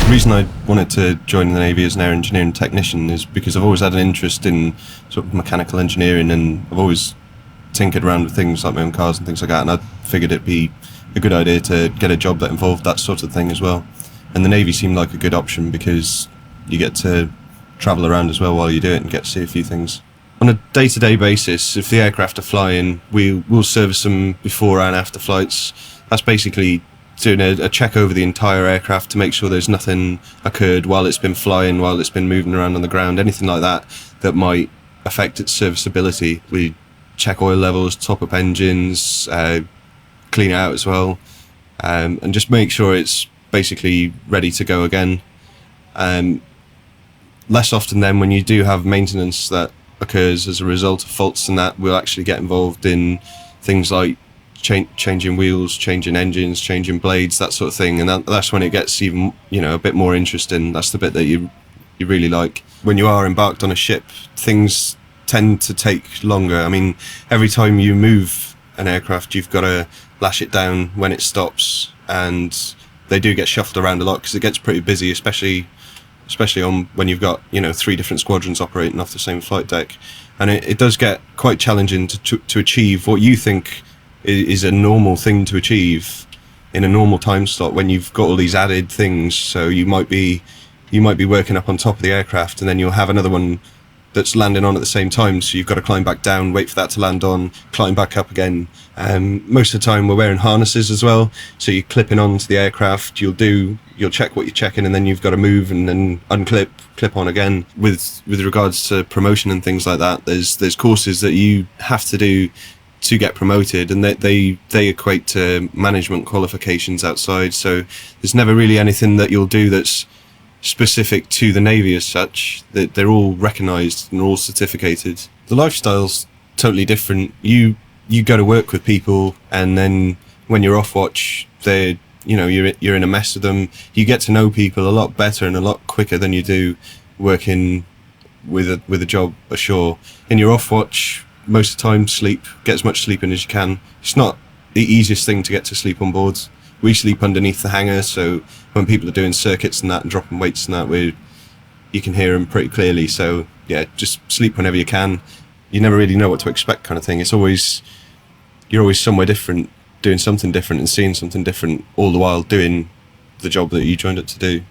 The reason I wanted to join the Navy as an air engineering technician is because I've always had an interest in sort of mechanical engineering, and I've always tinkered around with things like my own cars and things like that, and I figured it'd be a good idea to get a job that involved that sort of thing as well. And the Navy seemed like a good option because you get to travel around as well while you do it and get to see a few things. On a day-to-day basis, if the aircraft are flying, we'll service them before and after flights. That's basically doing a check over the entire aircraft to make sure there's nothing occurred while it's been flying, while it's been moving around on the ground, anything like that that might affect its serviceability. We check oil levels, top up engines, clean it out as well, and just make sure it's basically ready to go again. Less often then, when you do have maintenance that occurs as a result of faults and that, we'll actually get involved in things like changing wheels, changing engines, changing blades, that sort of thing, and that's when it gets even, a bit more interesting. That's the bit that you really like. When you are embarked on a ship, things tend to take longer. I mean, every time you move an aircraft, you've got to lash it down when it stops, and they do get shuffled around a lot because it gets pretty busy, especially on when you've got 3 different squadrons operating off the same flight deck, and it does get quite challenging to achieve what you think is a normal thing to achieve in a normal time slot when you've got all these added things. So you might be working up on top of the aircraft, and then you'll have another one that's landing on at the same time, so you've got to climb back down, wait for that to land on, climb back up again. Most of the time we're wearing harnesses as well, so you're clipping onto the aircraft, you'll check what you're checking, and then you've got to move and then unclip, clip on again. With regards to promotion and things like that, there's courses that you have to do to get promoted, and they equate to management qualifications outside, so there's never really anything that you'll do that's specific to the Navy as such. That they're all recognised and all certificated. The lifestyle's totally different. You go to work with people, and then when you're off watch, you're in a mess with them. You get to know people a lot better and a lot quicker than you do working with a job ashore. In your off watch, most of the time, get as much sleep in as you can. It's not the easiest thing to get to sleep on board. We sleep underneath the hangar, so when people are doing circuits and that and dropping weights and that, you can hear them pretty clearly. So yeah, just sleep whenever you can. You never really know what to expect, kind of thing. You're always somewhere different, doing something different and seeing something different, all the while doing the job that you joined up to do.